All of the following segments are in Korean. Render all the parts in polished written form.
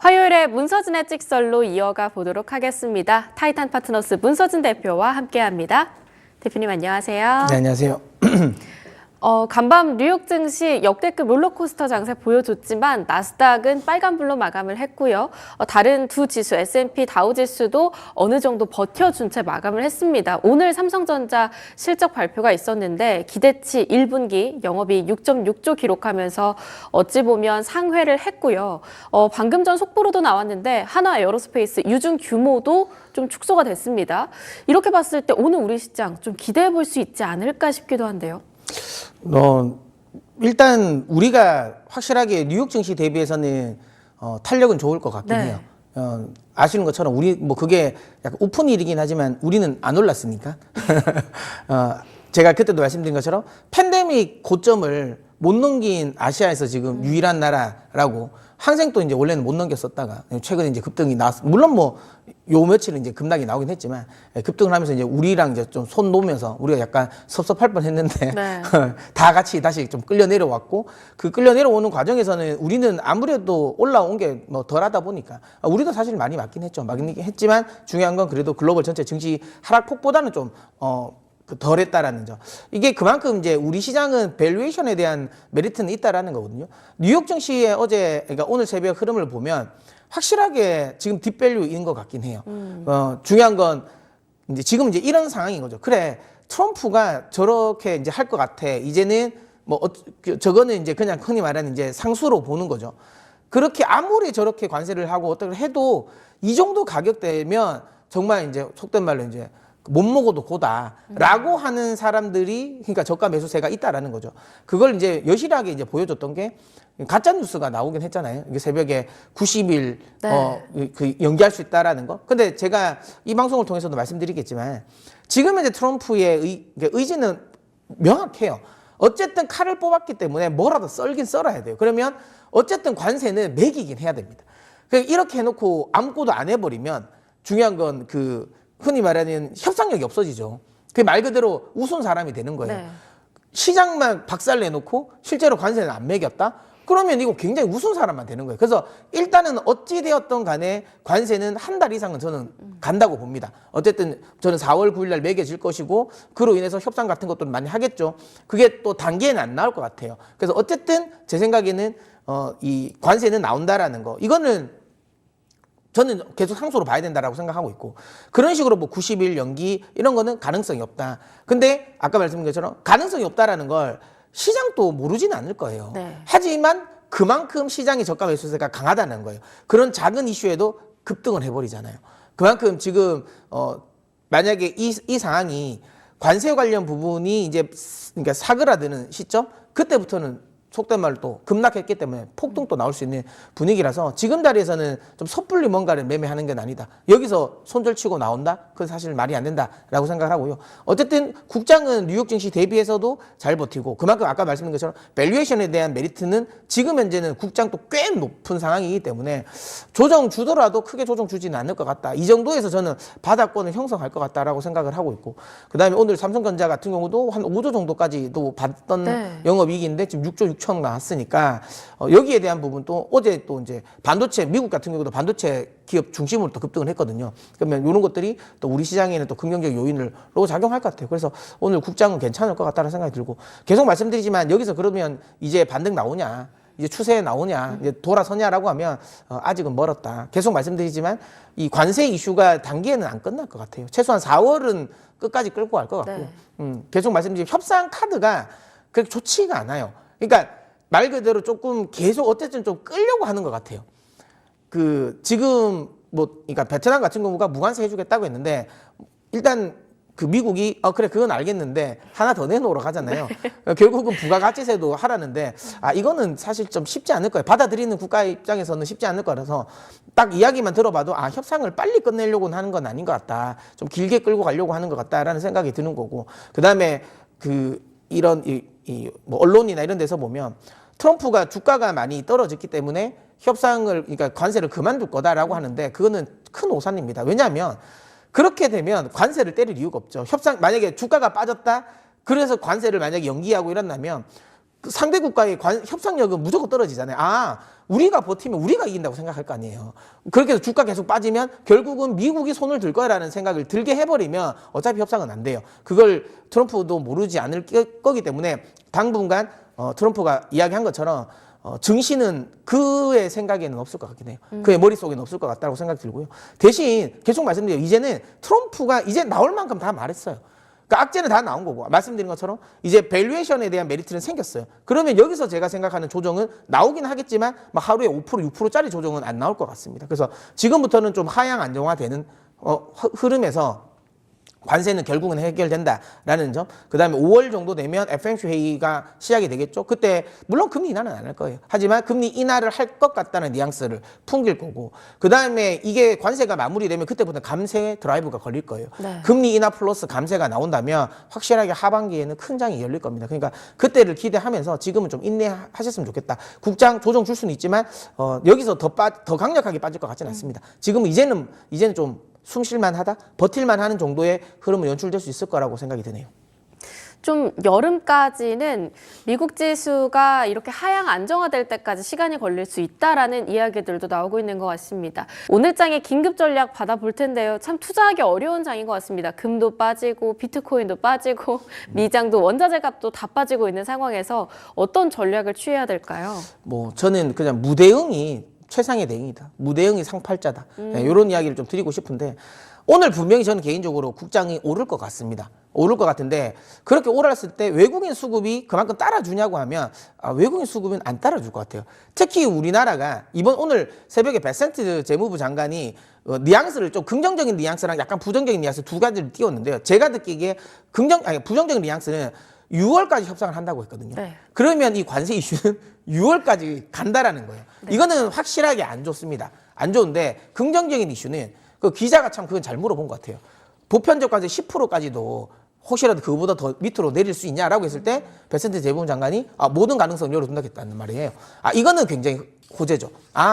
화요일에 문서진의 찍설로 이어가 보도록 하겠습니다. 타이탄 파트너스 문서진 대표와 함께합니다. 대표님 안녕하세요. 네, 안녕하세요. 간밤 뉴욕 증시 역대급 롤러코스터 장세 보여줬지만 나스닥은 빨간불로 마감을 했고요. 다른 두 지수 S&P 다우지수도 어느 정도 버텨준 채 마감을 했습니다. 오늘 삼성전자 실적 발표가 있었는데 기대치 1분기 영업이익 6.6조 기록하면서 어찌 보면 상회를 했고요. 방금 전 속보로도 나왔는데 한화 에어로스페이스 유증 규모도 좀 축소가 됐습니다. 이렇게 봤을 때 오늘 우리 시장 좀 기대해 볼 수 있지 않을까 싶기도 한데요. 일단 우리가 확실하게 뉴욕 증시 대비해서는 탄력은 좋을 것 같긴 해요. 아시는 것처럼 우리 뭐 그게 약간 오픈 일이긴 하지만 우리는 안 올랐으니까. 제가 그때도 말씀드린 것처럼 팬데믹 고점을 못 넘긴 아시아에서 지금 유일한 나라라고 항생 또 이제 원래는 못 넘겼었다가 최근에 이제 급등이 나왔. 물론 뭐 요 며칠은 이제 급락이 나오긴 했지만 급등을 하면서 이제 우리랑 이제 좀 손 놓으면서 우리가 약간 섭섭할 뻔했는데 네. 다 같이 다시 좀 끌려 내려왔고 그 끌려 내려오는 과정에서는 우리는 아무래도 올라온 게 뭐 덜하다 보니까 우리도 사실 많이 맞긴 했죠. 맞긴 했지만 중요한 건 그래도 글로벌 전체 증시 하락폭보다는 좀 덜했다라는 점. 이게 그만큼 이제 우리 시장은 밸류에이션에 대한 메리트는 있다라는 거거든요. 뉴욕 증시의 어제, 그러니까 오늘 새벽 흐름을 보면 확실하게 지금 딥밸류인 것 같긴 해요. 중요한 건 이제 지금 이제 이런 상황인 거죠. 그래, 트럼프가 저렇게 이제 할 것 같아. 이제는 뭐 저거는 이제 그냥 흔히 말하는 이제 상수로 보는 거죠. 그렇게 아무리 저렇게 관세를 하고 어떻게 해도 이 정도 가격대면 정말 이제 속된 말로 이제 못 먹어도 고다라고 하는 사람들이 그러니까 저가 매수세가 있다라는 거죠. 그걸 이제 여실하게 이제 보여줬던 게 가짜 뉴스가 나오긴 했잖아요. 이게 새벽에 90일 그 연기할 수 있다라는 거. 근데 제가 이 방송을 통해서도 말씀드리겠지만 지금 이제 트럼프의 의지는 명확해요. 어쨌든 칼을 뽑았기 때문에 뭐라도 썰긴 썰어야 돼요. 그러면 어쨌든 관세는 매기긴 해야 됩니다. 이렇게 해놓고 아무것도 안 해버리면 중요한 건 그 흔히 말하는 협상력이 없어지죠. 그게 말 그대로 우스운 사람이 되는 거예요. 네. 시장만 박살 내놓고 실제로 관세는 안 매겼다? 그러면 이거 굉장히 우스운 사람만 되는 거예요. 그래서 일단은 어찌되었던 간에 관세는 한 달 이상은 저는 간다고 봅니다. 어쨌든 저는 4월 9일 날 매겨질 것이고 그로 인해서 협상 같은 것도 많이 하겠죠. 그게 또 단기에는 안 나올 것 같아요. 그래서 어쨌든 제 생각에는 이 관세는 나온다라는 거. 이거는 저는 계속 상수로 봐야 된다라고 생각하고 있고 그런 식으로 뭐 90일 연기 이런 거는 가능성이 없다. 근데 아까 말씀드린 것처럼 가능성이 없다라는 걸 시장도 모르지는 않을 거예요. 네. 하지만 그만큼 시장의 저가 매수세가 강하다는 거예요. 그런 작은 이슈에도 급등을 해버리잖아요. 그만큼 지금 만약에 이 상황이 관세 관련 부분이 이제 그러니까 사그라드는 시점 그때부터는 속된 말로 또 급락했기 때문에 폭등도 나올 수 있는 분위기라서 지금 자리에서는 좀 섣불리 뭔가를 매매하는 건 아니다. 여기서 손절치고 나온다? 그건 사실 말이 안 된다라고 생각을 하고요. 어쨌든 국장은 뉴욕 증시 대비해서도 잘 버티고 그만큼 아까 말씀드린 것처럼 밸류에이션에 대한 메리트는 지금 현재는 국장도 꽤 높은 상황이기 때문에 조정 주더라도 크게 조정 주지는 않을 것 같다. 이 정도에서 저는 바닥권을 형성할 것 같다라고 생각을 하고 있고 그다음에 오늘 삼성전자 같은 경우도 한 5조 정도까지도 받던 영업이익인데 지금 6조 6천 나왔으니까 여기에 대한 부분도 어제 또 이제 반도체 미국 같은 경우도 반도체 기업 중심으로 또 급등을 했거든요. 그러면 이런 것들이 또 우리 시장에는 또 긍정적 요인으로 작용할 것 같아요. 그래서 오늘 국장은 괜찮을 것 같다는 생각이 들고 계속 말씀드리지만 여기서 그러면 이제 반등 나오냐 이제 추세 나오냐 이제 돌아서냐라고 하면 아직은 멀었다. 계속 말씀드리지만 이 관세 이슈가 단기에는 안 끝날 것 같아요. 최소한 4월은 끝까지 끌고 갈 것 같고 계속 말씀드리면 협상 카드가 그렇게 좋지가 않아요. 그러니까 말 그대로 조금 계속 어쨌든 좀 끌려고 하는 것 같아요. 지금 그러니까 베트남 같은 경우가 무관세 해주겠다고 했는데 일단 그 미국이 그래 그건 알겠는데 하나 더 내놓으러 가잖아요. 결국은 부가가치세도 하라는데 이거는 사실 좀 쉽지 않을 거예요. 받아들이는 국가 입장에서는 쉽지 않을 거라서 딱 이야기만 들어봐도 협상을 빨리 끝내려고 하는 건 아닌 것 같다. 좀 길게 끌고 가려고 하는 것 같다라는 생각이 드는 거고 그다음에 이런 뭐 언론이나 이런 데서 보면 트럼프가 주가가 많이 떨어졌기 때문에 그러니까 관세를 그만둘 거다라고 하는데 그거는 큰 오산입니다. 왜냐하면 그렇게 되면 관세를 때릴 이유가 없죠. 만약에 주가가 빠졌다, 그래서 관세를 만약에 연기하고 이런다면 상대 국가의 협상력은 무조건 떨어지잖아요. 아, 우리가 버티면 우리가 이긴다고 생각할 거 아니에요. 그렇게 해서 주가 계속 빠지면 결국은 미국이 손을 들 거라는 생각을 들게 해버리면 어차피 협상은 안 돼요. 그걸 트럼프도 모르지 않을 거기 때문에 당분간 트럼프가 이야기한 것처럼 증시는 그의 생각에는 없을 것 같긴 해요. 그의 머릿속에는 없을 것 같다고 생각 들고요. 대신 계속 말씀드려요. 이제는 트럼프가 이제 나올 만큼 다 말했어요. 그러니까 악재는 다 나온 거고 말씀드린 것처럼 이제 밸류에이션에 대한 메리트는 생겼어요. 그러면 여기서 제가 생각하는 조정은 나오긴 하겠지만 막 하루에 5% 6%짜리 조정은 안 나올 것 같습니다. 그래서 지금부터는 좀 하향 안정화되는 흐름에서 관세는 결국은 해결된다라는 점. 그다음에 5월 정도 되면 FOMC 회의가 시작이 되겠죠. 그때 물론 금리 인하는 안 할 거예요. 하지만 금리 인하를 할 것 같다는 뉘앙스를 풍길 거고. 그다음에 이게 관세가 마무리되면 그때부터 감세 드라이브가 걸릴 거예요. 네. 금리 인하 플러스 감세가 나온다면 확실하게 하반기에는 큰 장이 열릴 겁니다. 그러니까 그때를 기대하면서 지금은 좀 인내하셨으면 좋겠다. 국장 조정 줄 수는 있지만 여기서 더 강력하게 빠질 것 같지는 않습니다. 지금은 이제는 좀 숨쉴만 하다? 버틸만 하는 정도의 흐름은 연출될 수 있을 거라고 생각이 드네요. 좀 여름까지는 미국 지수가 이렇게 하향 안정화될 때까지 시간이 걸릴 수 있다라는 이야기들도 나오고 있는 것 같습니다. 오늘 장에 긴급 전략 받아볼 텐데요. 참 투자하기 어려운 장인 것 같습니다. 금도 빠지고 비트코인도 빠지고 미장도 원자재 값도 다 빠지고 있는 상황에서 어떤 전략을 취해야 될까요? 저는 그냥 무대응이 최상의 대응이다. 무대응이 상팔자다. 네, 이런 이야기를 좀 드리고 싶은데 오늘 분명히 저는 개인적으로 국장이 오를 것 같습니다. 오를 것 같은데 그렇게 오랐을 때 외국인 수급이 그만큼 따라주냐고 하면 외국인 수급은 안 따라줄 것 같아요. 특히 우리나라가 오늘 새벽에 베센트 재무부 장관이 뉘앙스를 좀 긍정적인 뉘앙스랑 약간 부정적인 뉘앙스 두 가지를 띄웠는데요. 제가 듣기에 부정적인 뉘앙스는 6월까지 협상을 한다고 했거든요. 네. 그러면 이 관세 이슈는 6월까지 간다라는 거예요. 네. 이거는 확실하게 안 좋습니다. 안 좋은데 긍정적인 이슈는 그 기자가 참 그건 잘 물어본 것 같아요. 보편적 관세 10%까지도 혹시라도 그거보다 더 밑으로 내릴 수 있냐라고 했을 때 베센트 재무부 장관이 모든 가능성을 열어둔다겠다는 말이에요. 이거는 굉장히 호재죠.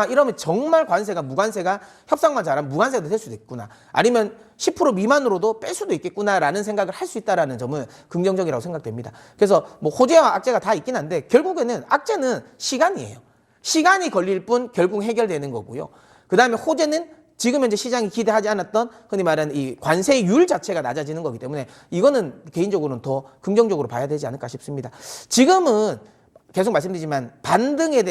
이러면 정말 관세가 무관세가 협상만 잘하면 무관세가 될 수도 있구나. 아니면 10% 미만으로도 뺄 수도 있겠구나라는 생각을 할 수 있다라는 점은 긍정적이라고 생각됩니다. 그래서 호재와 악재가 다 있긴 한데 결국에는 악재는 시간이에요. 시간이 걸릴 뿐 결국 해결되는 거고요. 그다음에 호재는 지금 현재 시장이 기대하지 않았던 흔히 말하는 이 관세율 자체가 낮아지는 거기 때문에 이거는 개인적으로는 더 긍정적으로 봐야 되지 않을까 싶습니다. 지금은 계속 말씀드리지만 반등이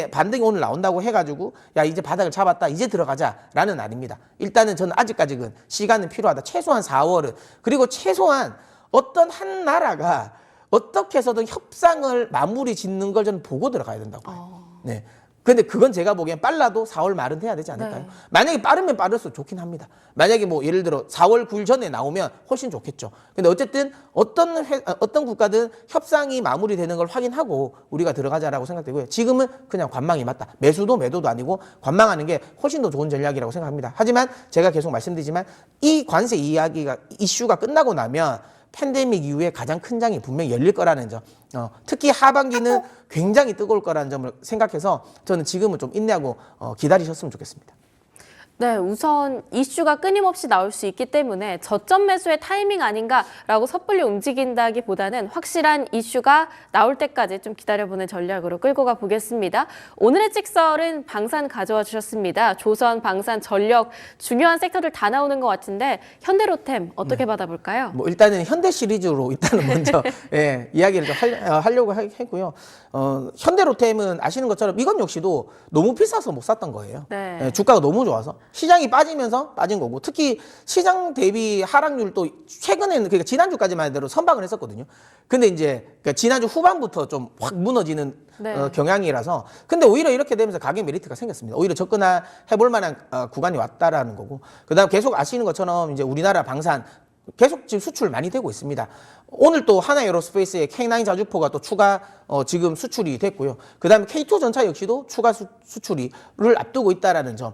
오늘 나온다고 해가지고 야 이제 바닥을 잡았다 이제 들어가자라는 아닙니다. 일단은 저는 아직까지는 시간은 필요하다. 최소한 4월은 그리고 최소한 어떤 한 나라가 어떻게 해서든 협상을 마무리 짓는 걸 저는 보고 들어가야 된다고 봐요. 네. 근데 그건 제가 보기엔 빨라도 4월 말은 돼야 되지 않을까요? 네. 만약에 빠르면 빠를수록 좋긴 합니다. 만약에 예를 들어 4월 9일 전에 나오면 훨씬 좋겠죠. 근데 어쨌든 어떤 국가든 협상이 마무리되는 걸 확인하고 우리가 들어가자라고 생각되고요. 지금은 그냥 관망이 맞다. 매수도 매도도 아니고 관망하는 게 훨씬 더 좋은 전략이라고 생각합니다. 하지만 제가 계속 말씀드리지만 이 관세 이슈가 끝나고 나면 팬데믹 이후에 가장 큰 장이 분명히 열릴 거라는 점. 특히 하반기는 굉장히 뜨거울 거라는 점을 생각해서 저는 지금은 좀 인내하고 기다리셨으면 좋겠습니다. 네, 우선 이슈가 끊임없이 나올 수 있기 때문에 저점 매수의 타이밍 아닌가라고 섣불리 움직인다기보다는 확실한 이슈가 나올 때까지 좀 기다려보는 전략으로 끌고 가 보겠습니다. 오늘의 찍설은 방산 가져와 주셨습니다. 조선, 방산, 전력 중요한 섹터들 다 나오는 것 같은데 현대로템 어떻게 받아볼까요? 일단은 현대 시리즈로 일단은 먼저 이야기를 좀 하려고 했고요. 현대로템은 아시는 것처럼 이건 역시도 너무 비싸서 못 샀던 거예요. 네. 주가가 너무 좋아서. 시장이 빠지면서 빠진 거고 특히 시장 대비 하락률도 최근에는 그러니까 지난주까지만 해도 선방을 했었거든요. 근데 이제 그러니까 지난주 후반부터 좀 확 무너지는 네. 경향이라서 근데 오히려 이렇게 되면서 가격 메리트가 생겼습니다. 오히려 접근해볼 만한 구간이 왔다라는 거고 그다음 계속 아시는 것처럼 이제 우리나라 방산 계속 지금 수출 많이 되고 있습니다. 오늘 또 하나에어로스페이스의 K9 자주포가 또 추가 지금 수출이 됐고요. 그다음에 K2 전차 역시도 추가 수출을 앞두고 있다라는 점.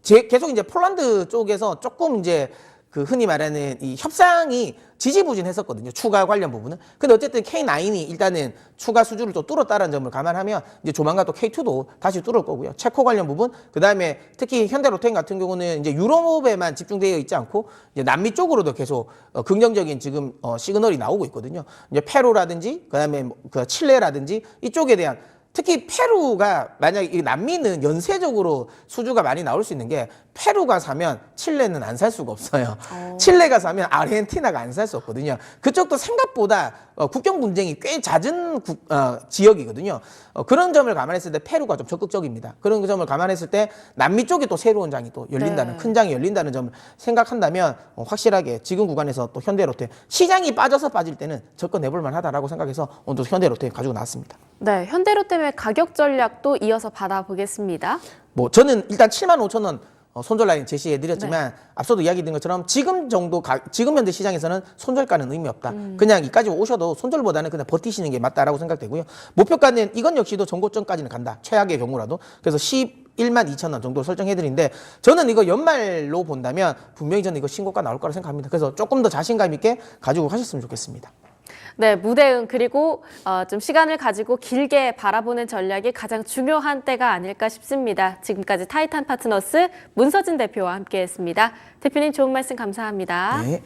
계속 이제 폴란드 쪽에서 조금 이제 그 흔히 말하는 이 협상이 지지부진했었거든요. 추가 관련 부분은. 근데 어쨌든 K9이 일단은 추가 수주를 또 뚫었다는 점을 감안하면 이제 조만간 또 K2도 다시 뚫을 거고요. 체코 관련 부분, 그다음에 특히 현대로템 같은 경우는 이제 유럽에만 집중되어 있지 않고 이제 남미 쪽으로도 계속 긍정적인 지금 시그널이 나오고 있거든요. 이제 페루라든지 그다음에 그 칠레라든지 이쪽에 대한 특히 페루가 만약에 이 남미는 연쇄적으로 수주가 많이 나올 수 있는 게 페루가 사면 칠레는 안 살 수가 없어요. 칠레가 사면 아르헨티나가 안 살 수 없거든요. 그쪽도 생각보다 국경 분쟁이 꽤 잦은 지역이거든요. 그런 점을 감안했을 때 페루가 좀 적극적입니다. 그런 점을 감안했을 때 남미 쪽에 또 새로운 장이 또 열린다는, 네. 큰 장이 열린다는 점을 생각한다면 확실하게 지금 구간에서 또 현대로템 시장이 빠져서 빠질 때는 접근해볼 만하다라고 생각해서 오늘 현대로템 가지고 나왔습니다. 네, 현대로템의 가격 전략도 이어서 받아보겠습니다. 뭐 저는 일단 75,000원 손절 라인 제시해드렸지만 앞서도 이야기 드린 것처럼 지금 정도 지금 현재 시장에서는 손절가는 의미 없다. 그냥 이까지 오셔도 손절보다는 그냥 버티시는 게 맞다라고 생각되고요. 목표가는 이건 역시도 전고점까지는 간다. 최악의 경우라도. 그래서 11만 2천 원 정도 설정해드리는데 저는 이거 연말로 본다면 분명히 저는 이거 신고가 나올 거라 생각합니다. 그래서 조금 더 자신감 있게 가지고 가셨으면 좋겠습니다. 네, 무대응 그리고 좀 시간을 가지고 길게 바라보는 전략이 가장 중요한 때가 아닐까 싶습니다. 지금까지 타이탄 파트너스 문서진 대표와 함께했습니다. 대표님 좋은 말씀 감사합니다. 네.